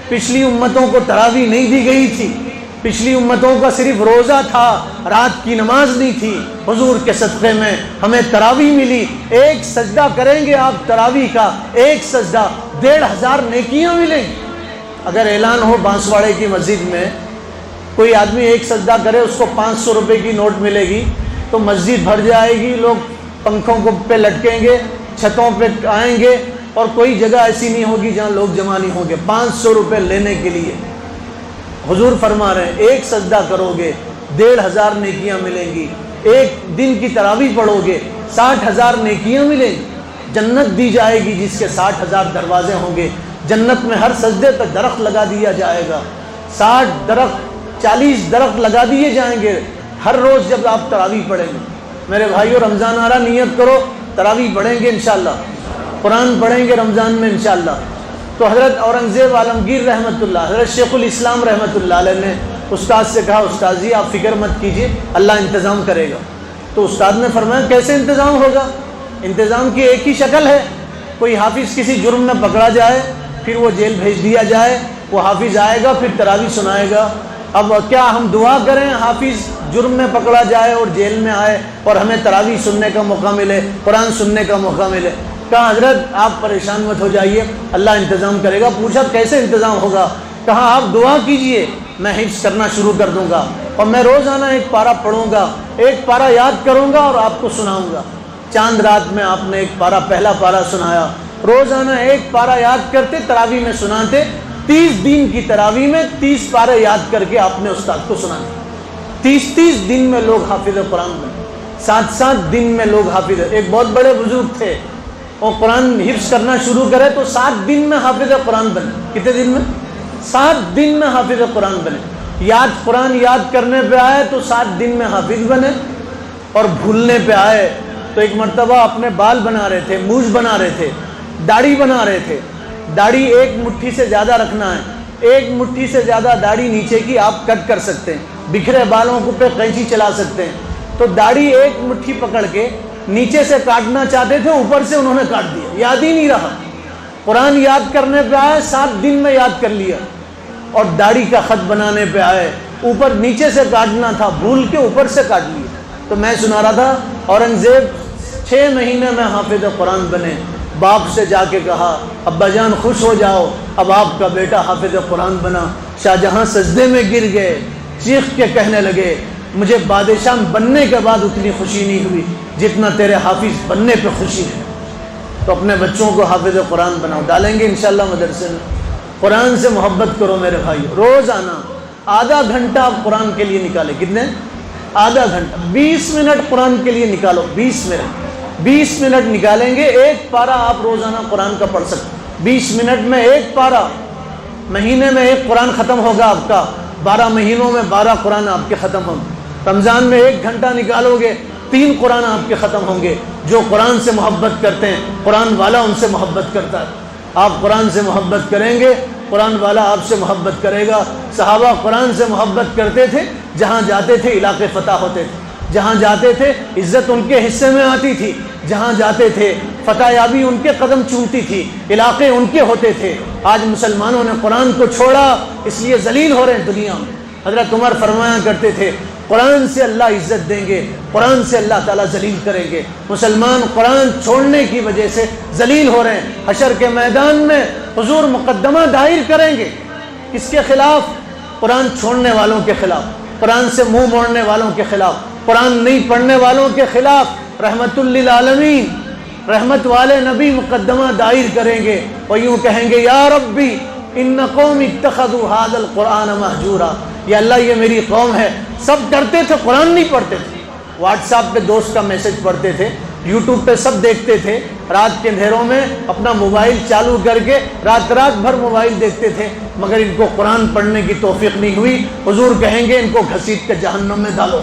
پچھلی امتوں کو تراویح نہیں دی گئی تھی، پچھلی امتوں کا صرف روزہ تھا، رات کی نماز نہیں تھی۔ حضور کے صدقے میں ہمیں تراویح ملی، ایک سجدہ کریں گے آپ تراویح کا، ایک سجدہ 1500 نیکیاں ملیں گی۔ اگر اعلان ہو بانسواڑے کی مسجد میں کوئی آدمی ایک سجدہ کرے اس کو 500 روپے کی نوٹ ملے گی تو مسجد بھر جائے گی، لوگ پنکھوں پہ لٹکیں گے، چھتوں پہ آئیں گے، اور کوئی جگہ ایسی نہیں ہوگی جہاں لوگ جمع نہیں ہوں گے 500 روپے لینے کے لیے۔ حضور فرما رہے ہیں ایک سجدہ کرو گے 1500 نیکیاں ملیں گی، ایک دن کی تراویح پڑھو گے 60,000 نیکیاں ملیں گی، جنت دی جائے گی جس کے 60,000 دروازے ہوں گے، جنت میں ہر سجدے پہ درخت لگا دیا جائے گا، 60 درخت 40 درخت لگا دیے جائیں گے ہر روز جب آپ تراویح پڑھیں گے۔ میرے بھائیو رمضان آ رہا، نیت کرو تراویح پڑھیں گے انشاءاللہ، قرآن پڑھیں گے رمضان میں انشاءاللہ۔ تو حضرت اورنگزیب عالمگیر رحمت اللہ، حضرت شیخ الاسلام رحمت اللہ علیہ نے استاد سے کہا استاد جی آپ فکر مت کیجئے، اللہ انتظام کرے گا۔ تو استاد نے فرمایا کیسے انتظام ہوگا؟ انتظام کی ایک ہی شکل ہے، کوئی حافظ کسی جرم میں پکڑا جائے پھر وہ جیل بھیج دیا جائے، وہ حافظ آئے گا پھر تراویح سنائے گا۔ اب کیا ہم دعا کریں حافظ جرم میں پکڑا جائے اور جیل میں آئے اور ہمیں تراویح سننے کا موقع ملے، قرآن سننے کا موقع ملے؟ کہا حضرت آپ پریشان مت ہو جائیے، اللہ انتظام کرے گا۔ پوچھا کیسے انتظام ہوگا؟ کہا آپ دعا کیجئے، میں حفظ کرنا شروع کر دوں گا اور میں روزانہ ایک پارہ پڑھوں گا، ایک پارہ یاد کروں گا اور آپ کو سناؤں گا۔ چاند رات میں آپ نے ایک پارہ، پہلا پارہ سنایا، روزانہ ایک پارہ یاد کرتے، تراویح میں سناتے، 30 دن کی تراویح میں 30 پارے یاد کر کے آپ نے استاد کو سنانے، 30 دن میں لوگ حافظ قرآن بنے، 7 دن میں لوگ حافظ۔ ایک بہت بڑے بزرگ تھے، وہ قرآن حفظ کرنا شروع کرے تو 7 دن میں حافظ قرآن بنے۔ کتنے دن میں؟ 7 دن میں حافظ قرآن بنے۔ قرآن یاد کرنے پہ آئے تو 7 دن میں حافظ بنے، اور بھولنے پہ آئے تو ایک مرتبہ اپنے بال بنا رہے تھے، مونچھ بنا رہے تھے، داڑھی بنا رہے تھے. داڑھی 1 مٹھی سے زیادہ رکھنا ہے، 1 مٹھی سے زیادہ داڑھی نیچے کی آپ کٹ کر سکتے ہیں، بکھرے بالوں کو پہ قینچی چلا سکتے ہیں. تو داڑھی 1 مٹھی پکڑ کے نیچے سے کاٹنا چاہتے تھے، اوپر سے انہوں نے کاٹ دیا، یاد ہی نہیں رہا. قرآن یاد کرنے پہ آئے 7 دن میں یاد کر لیا، اور داڑھی کا خط بنانے پہ آئے اوپر نیچے سے کاٹنا تھا، بھول کے اوپر سے کاٹ لیا. تو میں سنا رہا تھا اورنگزیب 6 مہینے میں حافظ قرآن بنے. باپ سے جا کے کہا ابا جان خوش ہو جاؤ، اب آپ کا بیٹا حافظ قرآن بنا. شاہجہاں سجدے میں گر گئے، چیخ کے کہنے لگے مجھے بادشاہ بننے کے بعد اتنی خوشی نہیں ہوئی جتنا تیرے حافظ بننے پہ خوشی ہے. تو اپنے بچوں کو حافظ قرآن بناؤ. ڈالیں گے انشاءاللہ مدرسے میں. قرآن سے محبت کرو میرے بھائی. روزانہ آدھا گھنٹہ آپ قرآن کے لیے نکالیں. کتنے؟ آدھا گھنٹہ. 20 منٹ قرآن کے لیے نکالو. 20 منٹ نکالیں گے. 1 پارہ آپ روزانہ قرآن کا پڑھ سکتے. 20 منٹ میں 1 پارہ. مہینے میں 1 قرآن ختم ہوگا آپ کا. 12 مہینوں میں 12 قرآن آپ کے ختم ہوں گے. رمضان میں 1 گھنٹہ نکالو گے، 3 قرآن آپ کے ختم ہوں گے. جو قرآن سے محبت کرتے ہیں قرآن والا ان سے محبت کرتا ہے. آپ قرآن سے محبت کریں گے، قرآن والا آپ سے محبت کرے گا. صحابہ قرآن سے محبت کرتے تھے، جہاں جاتے تھے علاقے فتح ہوتے تھے، جہاں جاتے تھے عزت ان کے حصے میں آتی تھی، جہاں جاتے تھے فتح یابی ان کے قدم چومتی تھی، علاقے ان کے ہوتے تھے. آج مسلمانوں نے قرآن کو چھوڑا، اس لیے ذلیل ہو رہے ہیں دنیا میں. حضرت عمر فرمایا کرتے تھے قرآن سے اللہ عزت دیں گے، قرآن سے اللہ تعالیٰ ذلیل کریں گے. مسلمان قرآن چھوڑنے کی وجہ سے ذلیل ہو رہے ہیں. حشر کے میدان میں حضور مقدمہ دائر کریں گے. کس کے خلاف؟ قرآن چھوڑنے والوں کے خلاف، قرآن سے منہ موڑنے والوں کے خلاف، قرآن نہیں پڑھنے والوں کے خلاف. رحمت للعالمین، رحمت والے نبی مقدمہ دائر کریں گے اور یوں کہیں گے یا ربی ان قوم اتخذوا هذا القرآن مہجورا. یا اللہ یہ میری قوم ہے، سب کرتے تھے قرآن نہیں پڑھتے تھے. واٹس ایپ پہ دوست کا میسج پڑھتے تھے، یوٹیوب پہ سب دیکھتے تھے، رات کے اندھیروں میں اپنا موبائل چالو کر کے رات بھر موبائل دیکھتے تھے، مگر ان کو قرآن پڑھنے کی توفیق نہیں ہوئی. حضور کہیں گے ان کو گھسیٹ کے جہنم میں ڈالو.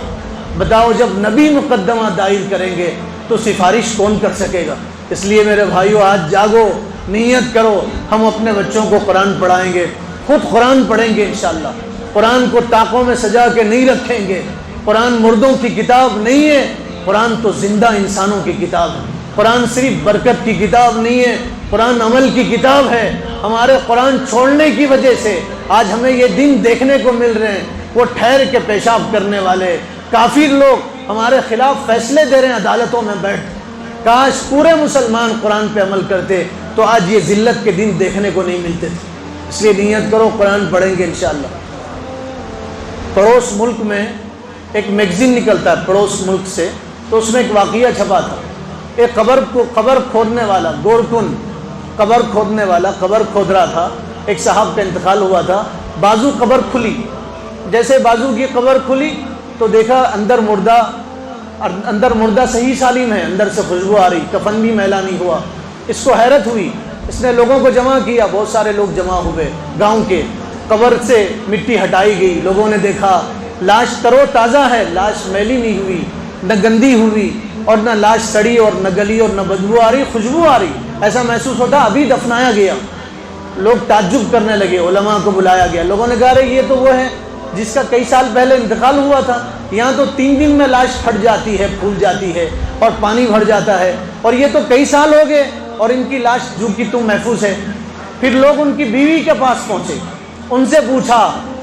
بتاؤ جب نبی مقدمہ دائر کریں گے تو سفارش کون کر سکے گا؟ اس لیے میرے بھائیو آج جاگو، نیت کرو ہم اپنے بچوں کو قرآن پڑھائیں گے، خود قرآن پڑھیں گے انشاءاللہ. قرآن کو طاقوں میں سجا کے نہیں رکھیں گے. قرآن مردوں کی کتاب نہیں ہے، قرآن تو زندہ انسانوں کی کتاب ہے. قرآن صرف برکت کی کتاب نہیں ہے، قرآن عمل کی کتاب ہے. ہمارے قرآن چھوڑنے کی وجہ سے آج ہمیں یہ دن دیکھنے کو مل رہے ہیں. وہ ٹھہر کے پیشاب کرنے والے کافر لوگ ہمارے خلاف فیصلے دے رہے ہیں عدالتوں میں بیٹھ. کاش پورے مسلمان قرآن پہ عمل کرتے تو آج یہ ذلت کے دن دیکھنے کو نہیں ملتے تھے. اس لیے نیت کرو قرآن پڑھیں گے انشاءاللہ. پڑوس ملک میں ایک میگزین نکلتا ہے پڑوس ملک سے، تو اس میں ایک واقعہ چھپا تھا. ایک قبر کھودنے والا، گورکن قبر کھودنے والا قبر کھود رہا تھا. ایک صاحب کا انتقال ہوا تھا. بازو قبر کھلی، جیسے بازو کی قبر کھلی تو دیکھا اندر مردہ صحیح سالم ہے، اندر سے خوشبو آ رہی، کفن بھی میلا نہیں ہوا. اس کو حیرت ہوئی، اس نے لوگوں کو جمع کیا. بہت سارے لوگ جمع ہوئے گاؤں کے. قبر سے مٹی ہٹائی گئی. لوگوں نے دیکھا لاش ترو تازہ ہے، لاش میلی نہیں ہوئی، نہ گندی ہوئی، اور نہ لاش سڑی اور نہ گلی اور نہ بدبو آ رہی، خوشبو آ رہی. ایسا محسوس ہوتا ابھی دفنایا گیا. لوگ تعجب کرنے لگے. علماء کو بلایا گیا. لوگوں نے کہا یہ تو وہ ہے جس کا کئی سال پہلے انتقال ہوا تھا. یہاں تو 3 دن میں لاش پھٹ جاتی ہے، پھول جاتی ہے اور پانی بھر جاتا ہے، اور یہ تو کئی سال ہو گئے اور ان کی لاش جو کہ تم محفوظ ہے. پھر لوگ ان کی بیوی کے پاس پہنچے، ان سے پوچھا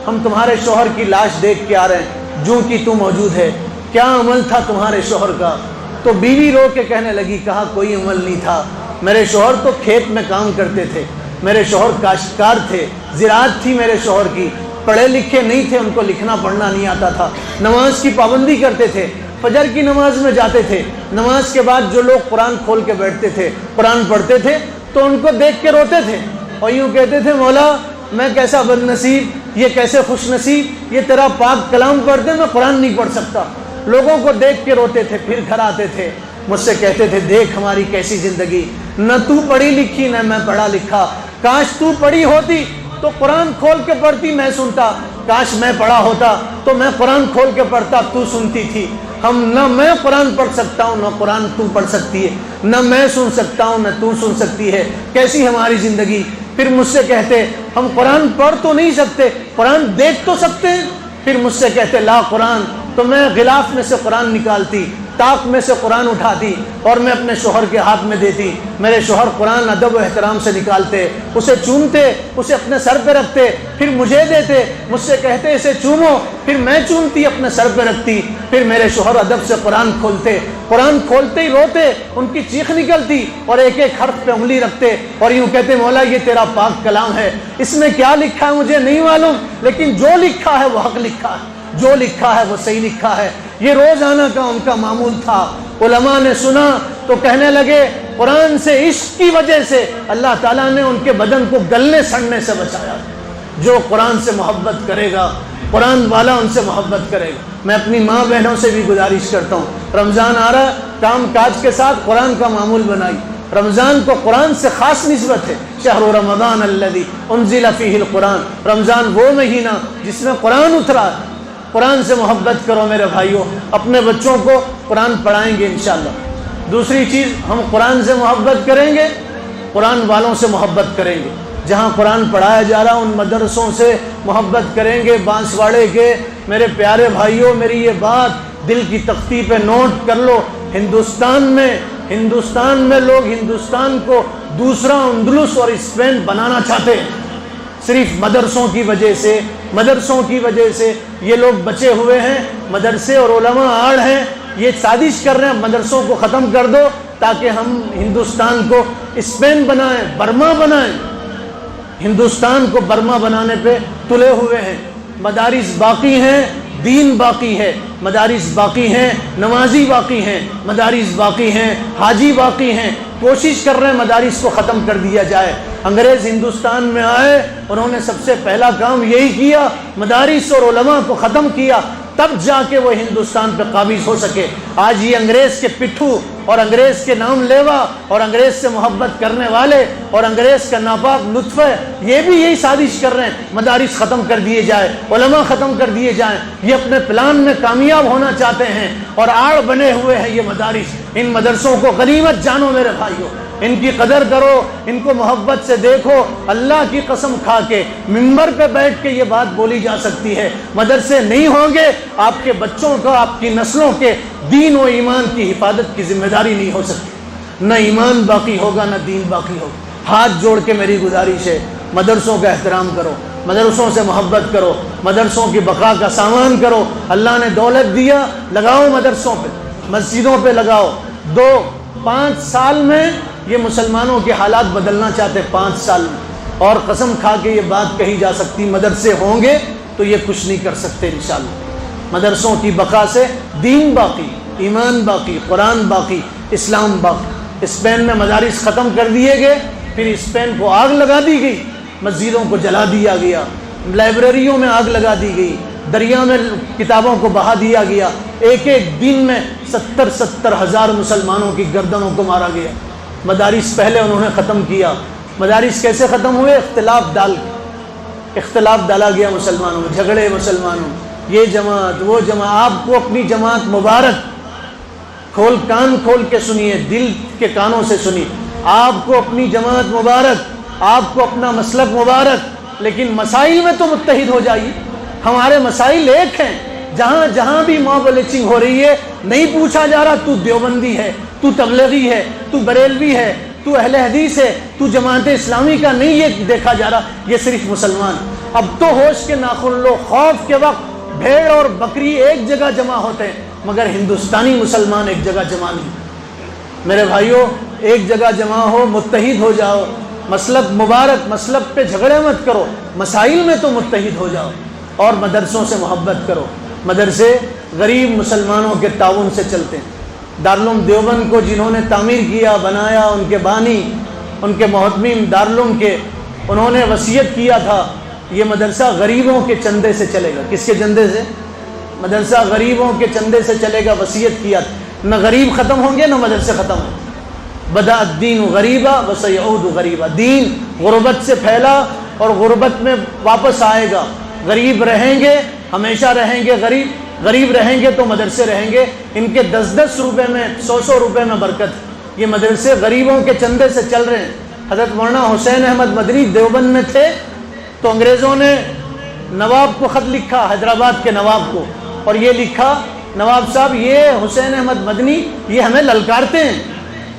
ہم تمہارے شوہر کی لاش دیکھ کے آ رہے ہیں جو کہ تم موجود ہے، کیا عمل تھا تمہارے شوہر کا؟ تو بیوی رو کے کہنے لگی، کہا کوئی عمل نہیں تھا، میرے شوہر تو کھیت میں کام کرتے تھے، میرے شوہر کاشتکار تھے، زراعت تھی میرے شوہر کی، پڑھے لکھے نہیں تھے، ان کو لکھنا پڑھنا نہیں آتا تھا، نماز کی پابندی کرتے تھے، فجر کی نماز میں جاتے تھے، نماز کے بعد جو لوگ قرآن کھول کے بیٹھتے تھے قرآن پڑھتے تھے تو ان کو دیکھ کے روتے تھے اور یوں کہتے تھے مولا میں کیسا بد نصیب، یہ کیسے خوش نصیب، یہ تیرا پاک کلام پڑھتے میں قرآن نہیں پڑھ سکتا. لوگوں کو دیکھ کے روتے تھے. پھر گھر آتے تھے مجھ سے کہتے تھے دیکھ ہماری کیسی زندگی، نہ تو پڑھی لکھی نہ میں پڑھا لکھا، کاش تو پڑھی ہوتی تو قرآن کھول کے پڑھتی، میں سنتا، کاش میں پڑھا ہوتا تو میں قرآن کھول کے پڑھتا، تو سنتی تھی۔ ہم نہ میں قرآن پڑھ سکتا ہوں نہ قرآن تو پڑھ سکتی ہے، نہ میں سن سکتا ہوں نہ تو سن سکتی ہے، کیسی ہماری زندگی؟ پھر مجھ سے کہتے ہم قرآن پڑھ تو نہیں سکتے، قرآن دیکھ تو سکتے ہیں۔ پھر مجھ سے کہتے لا قرآن، تو میں غلاف میں سے قرآن نکالتی، طاق میں سے قرآن اٹھاتی اور میں اپنے شوہر کے ہاتھ میں دیتی۔ میرے شوہر قرآن ادب و احترام سے نکالتے، اسے چومتے، اسے اپنے سر پہ رکھتے، پھر مجھے دیتے، مجھ سے کہتے اسے چومو، پھر میں چومتی، اپنے سر پہ رکھتی۔ پھر میرے شوہر ادب سے قرآن کھولتے، قرآن کھولتے ہی روتے، ان کی چیخ نکلتی اور ایک ایک حرف پہ انگلی رکھتے اور یوں کہتے مولا یہ تیرا پاک کلام ہے، اس میں کیا لکھا ہے مجھے نہیں معلوم، لیکن جو لکھا ہے وہ حق لکھا ہے، جو لکھا ہے وہ صحیح لکھا ہے۔ یہ روزانہ کا ان کا معمول تھا۔ علماء نے سنا تو کہنے لگے قرآن سے عشق کی وجہ سے اللہ تعالیٰ نے ان کے بدن کو گلنے سڑنے سے بچایا۔ جو قرآن سے محبت کرے گا، قرآن والا ان سے محبت کرے گا۔ میں اپنی ماں بہنوں سے بھی گزارش کرتا ہوں، رمضان آ رہا، کام کاج کے ساتھ قرآن کا معمول بنائی۔ رمضان کو قرآن سے خاص نسبت ہے۔ شہر رمضان الذی انزل فیہ القرآن، رمضان وہ مہینہ جس میں قرآن اترا۔ قرآن سے محبت کرو میرے بھائیوں، اپنے بچوں کو قرآن پڑھائیں گے انشاءاللہ۔ دوسری چیز، ہم قرآن سے محبت کریں گے، قرآن والوں سے محبت کریں گے۔ جہاں قرآن پڑھایا جا رہا ان مدرسوں سے محبت کریں گے۔ بانسواڑے کے میرے پیارے بھائیوں، میری یہ بات دل کی تختی پہ نوٹ کر لو، ہندوستان میں لوگ ہندوستان کو دوسرا اندلس اور اسپین بنانا چاہتے ہیں۔ صرف مدرسوں کی وجہ سے یہ لوگ بچے ہوئے ہیں۔ مدرسے اور علماء آڑ ہیں، یہ سازش کر رہے ہیں مدرسوں کو ختم کر دو تاکہ ہم ہندوستان کو اسپین بنائیں، برما بنائیں۔ ہندوستان کو برما بنانے پہ تلے ہوئے ہیں۔ مدارس باقی ہیں، دین باقی ہے، مدارس باقی ہیں، نمازی باقی ہیں، مدارس باقی ہیں، حاجی باقی ہیں۔ کوشش کر رہے ہیں مدارس کو ختم کر دیا جائے۔ انگریز ہندوستان میں آئے، انہوں نے سب سے پہلا کام یہی کیا، مدارس اور علماء کو ختم کیا، تب جا کے وہ ہندوستان پہ قابض ہو سکے۔ آج یہ انگریز کے پٹھو اور انگریز کے نام لیوا اور انگریز سے محبت کرنے والے اور انگریز کا ناپاک نطفہ، یہ بھی یہی سازش کر رہے ہیں مدارس ختم کر دیے جائے، علماء ختم کر دیے جائیں۔ یہ اپنے پلان میں کامیاب ہونا چاہتے ہیں اور آڑ بنے ہوئے ہیں یہ مدارس۔ ان مدرسوں کو غنیمت جانو میرے بھائیوں، ان کی قدر کرو، ان کو محبت سے دیکھو۔ اللہ کی قسم کھا کے منبر پہ بیٹھ کے یہ بات بولی جا سکتی ہے، مدرسے نہیں ہوں گے آپ کے بچوں کا، آپ کی نسلوں کے دین و ایمان کی حفاظت کی ذمہ داری نہیں ہو سکتی۔ نہ ایمان باقی ہوگا نہ دین باقی ہوگا۔ ہاتھ جوڑ کے میری گزارش ہے، مدرسوں کا احترام کرو، مدرسوں سے محبت کرو، مدرسوں کی بقا کا سامان کرو۔ اللہ نے دولت دیا، لگاؤ مدرسوں پہ، مسجدوں پہ لگاؤ۔ 2-5 سال میں یہ مسلمانوں کے حالات بدلنا چاہتے، 5 سال میں، اور قسم کھا کے یہ بات کہی جا سکتی مدرسے ہوں گے تو یہ کچھ نہیں کر سکتے انشاءاللہ۔ مدرسوں کی بقا سے دین باقی، ایمان باقی، قرآن باقی، اسلام باقی۔ اسپین میں مدارس ختم کر دیے گئے، پھر اسپین کو آگ لگا دی گئی، مسجدوں کو جلا دیا گیا، لائبریریوں میں آگ لگا دی گئی، دریا میں کتابوں کو بہا دیا گیا۔ ایک دن میں 70 ہزار مسلمانوں کی گردنوں کو مارا گیا۔ مدارس پہلے انہوں نے ختم کیا۔ مدارس کیسے ختم ہوئے؟ اختلاف ڈالا گیا مسلمانوں میں، جھگڑے مسلمانوں، یہ جماعت وہ جماعت۔ آپ کو اپنی جماعت مبارک، کان کھول کے سنیے، دل کے کانوں سے سنیے، آپ کو اپنی جماعت مبارک، آپ کو اپنا مسلک مبارک، لیکن مسائل میں تو متحد ہو جائیے۔ ہمارے مسائل ایک ہیں، جہاں بھی ماب لنچنگ ہو رہی ہے، نہیں پوچھا جا رہا تو دیوبندی ہے، تو تبلیغی ہے، تو بریلوی ہے، تو اہل حدیث ہے، تو جماعت اسلامی کا نہیں، یہ دیکھا جا رہا، یہ صرف مسلمان۔ اب تو ہوش کے ناخن لو، خوف کے وقت بھیڑ اور بکری ایک جگہ جمع ہوتے ہیں، مگر ہندوستانی مسلمان ایک جگہ جمع نہیں۔ میرے بھائیوں، ایک جگہ جمع ہو، متحد ہو جاؤ، مسلک مبارک، مسلک پہ جھگڑے مت کرو، مسائل میں تو متحد ہو جاؤ، اور مدرسوں سے محبت کرو۔ مدرسے غریب مسلمانوں کے تعاون سے چلتے ہیں۔ دارالعلوم دیوبند کو جنہوں نے تعمیر کیا، بنایا، ان کے بانی، ان کے محتمم دارالعلوم کے، انہوں نے وصیت کیا تھا یہ مدرسہ غریبوں کے چندے سے چلے گا۔ کس کے چندے سے؟ مدرسہ غریبوں کے چندے سے چلے گا، وصیت کیا تھا۔ نہ غریب ختم ہوں گے نہ مدرسے ختم ہوں گے۔ بدأ الدین غریبا وسیعود غریبا، دین غربت سے پھیلا اور غربت میں واپس آئے گا۔ غریب رہیں گے، ہمیشہ رہیں گے غریب، غریب رہیں گے تو مدرسے رہیں گے۔ ان کے 10-10 روپے میں، 100-100 روپے میں برکت۔ یہ مدرسے غریبوں کے چندے سے چل رہے ہیں۔ حضرت مولانا حسین احمد مدنی دیوبند میں تھے تو انگریزوں نے نواب کو خط لکھا، حیدرآباد کے نواب کو، اور یہ لکھا، نواب صاحب یہ حسین احمد مدنی یہ ہمیں للکارتے ہیں،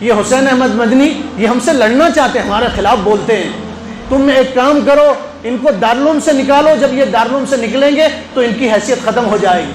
یہ حسین احمد مدنی یہ ہم سے لڑنا چاہتے ہیں، ہمارے خلاف بولتے ہیں، تم ایک کام کرو، ان کو دارالعلوم سے نکالو، جب یہ دارالعلوم سے نکلیں گے تو ان کی حیثیت ختم ہو جائے گی۔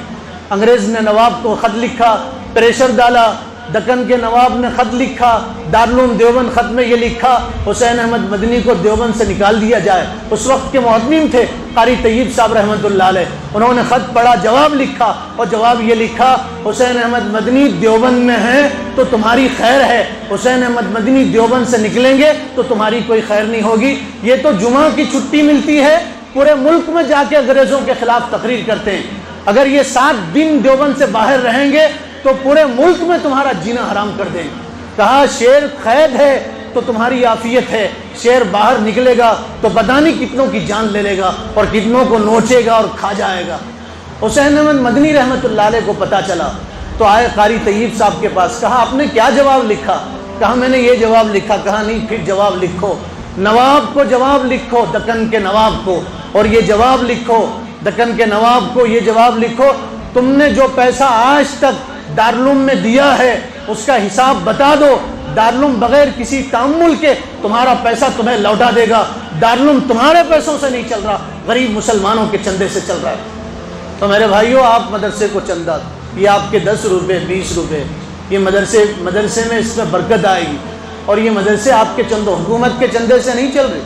انگریز نے نواب کو خط لکھا، پریشر ڈالا، دکن کے نواب نے خط لکھا، دارالعلوم دیوبند خط میں یہ لکھا حسین احمد مدنی کو دیوبند سے نکال دیا جائے۔ اس وقت کے محتمم تھے قاری طیب صاحب رحمۃ اللہ علیہ، انہوں نے خط پڑھا، جواب لکھا، اور جواب یہ لکھا، حسین احمد مدنی دیوبند میں ہیں تو تمہاری خیر ہے، حسین احمد مدنی دیوبند سے نکلیں گے تو تمہاری کوئی خیر نہیں ہوگی۔ یہ تو جمعہ کی چھٹی ملتی ہے، پورے ملک میں جا کے انگریزوں کے خلاف تقریر کرتے ہیں، اگر یہ 7 دن دیوبند سے باہر رہیں گے تو پورے ملک میں تمہارا جینا حرام کر دیں گے۔ کہا شیر قید ہے تو تمہاری عافیت ہے، شیر باہر نکلے گا تو پتہ نہیں کتنوں کی جان لے لے گا اور کتنوں کو نوچے گا اور کھا جائے گا۔ حسین احمد مدنی رحمۃ اللہ علیہ کو پتہ چلا تو آئے قاری طیب صاحب کے پاس، کہا آپ نے کیا جواب لکھا؟ کہا میں نے یہ جواب لکھا۔ کہا نہیں، پھر جواب لکھو، نواب کو جواب لکھو، دکن کے نواب کو، اور یہ جواب لکھو، دکن کے نواب کو یہ جواب لکھو، تم نے جو پیسہ آج تک دارالعلوم میں دیا ہے اس کا حساب بتا دو، دارالعلوم بغیر کسی تعامل کے تمہارا پیسہ تمہیں لوٹا دے گا، دارالعلوم تمہارے پیسوں سے نہیں چل رہا، غریب مسلمانوں کے چندے سے چل رہا ہے۔ تو میرے بھائیوں، آپ مدرسے کو چندہ، یہ آپ کے 10 روپے 20 روپے، یہ مدرسے میں اس میں برکت آئے گی، اور یہ مدرسے آپ کے چندوں، حکومت کے چندے سے نہیں چل رہے،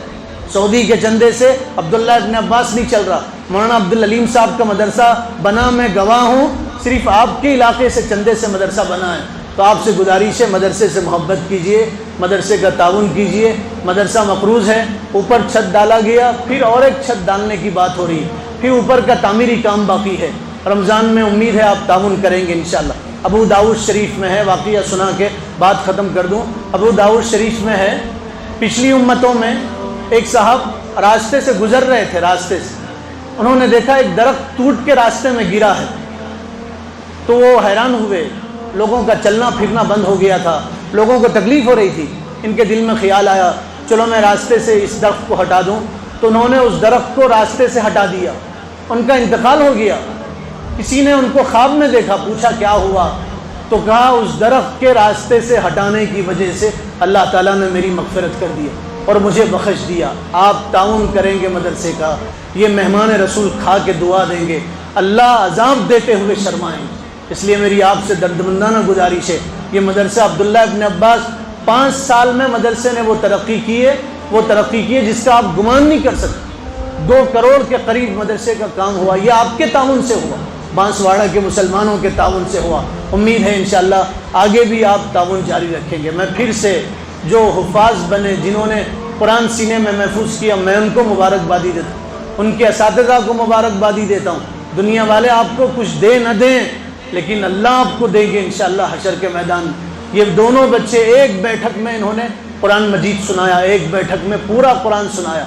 سعودی کے چندے سے، عبداللہ ابن عباس نہیں چل رہا، مولانا عبدالعلیم صاحب کا مدرسہ بنا، میں گواہ ہوں، صرف آپ کے علاقے سے چندے سے مدرسہ بنا ہے۔ تو آپ سے گزارش ہے، مدرسے سے محبت کیجئے، مدرسے کا تعاون کیجئے۔ مدرسہ مقروض ہے، اوپر چھت ڈالا گیا، پھر اور ایک چھت ڈالنے کی بات ہو رہی ہے، پھر اوپر کا تعمیری کام باقی ہے۔ رمضان میں امید ہے آپ تعاون کریں گے انشاءاللہ۔ ابو داؤد شریف میں ہے، واقعہ سنا کے بات ختم کر دوں، ابو داؤد شریف میں ہے، پچھلی امتوں میں ایک صاحب راستے سے گزر رہے تھے، راستے سے انہوں نے دیکھا ایک درخت ٹوٹ کے راستے میں گرا ہے، تو وہ حیران ہوئے، لوگوں کا چلنا پھرنا بند ہو گیا تھا، لوگوں کو تکلیف ہو رہی تھی، ان کے دل میں خیال آیا چلو میں راستے سے اس درخت کو ہٹا دوں، تو انہوں نے اس درخت کو راستے سے ہٹا دیا، ان کا انتقال ہو گیا۔ کسی نے ان کو خواب میں دیکھا، پوچھا کیا ہوا، تو کہا اس درخت کے راستے سے ہٹانے کی وجہ سے اللہ تعالیٰ نے میری مغفرت کر دیا اور مجھے بخش دیا۔ آپ تعاون کریں گے مدرسے کا، یہ مہمان رسول کھا کے دعا دیں گے، اللہ عذاب دیتے ہوئے شرمائیں گے۔ اس لیے میری آپ سے دردمندانہ گزارش ہے، یہ مدرسہ عبداللہ ابن عباس 5 سال میں مدرسے نے وہ ترقی کی ہے جس کا آپ گمان نہیں کر سکتے۔ 2 کروڑ کے قریب مدرسے کا کام ہوا، یہ آپ کے تعاون سے ہوا، بانسواڑہ کے مسلمانوں کے تعاون سے ہوا۔ امید ہے انشاءاللہ آگے بھی آپ تعاون جاری رکھیں گے۔ میں پھر سے جو حفاظ بنے، جنہوں نے قرآن سینے میں محفوظ کیا، میں ان کو مبارکبادی دیتا ہوں، ان کے اساتذہ کو مبارکبادی دیتا ہوں۔ دنیا والے آپ کو کچھ دے نہ دیں، لیکن اللہ آپ کو دیں گے انشاءاللہ حشر کے میدان میں۔ یہ دونوں بچے ایک بیٹھک میں انہوں نے قرآن مجید سنایا، ایک بیٹھک میں پورا قرآن سنایا۔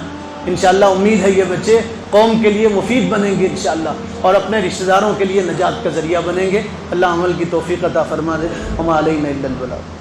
انشاءاللہ امید ہے یہ بچے قوم کے لیے مفید بنیں گے انشاءاللہ، اور اپنے رشتہ داروں کے لیے نجات کا ذریعہ بنیں گے۔ اللہ عمل کی توفیق عطا فرما دے۔ وما علینا الا البلاغ۔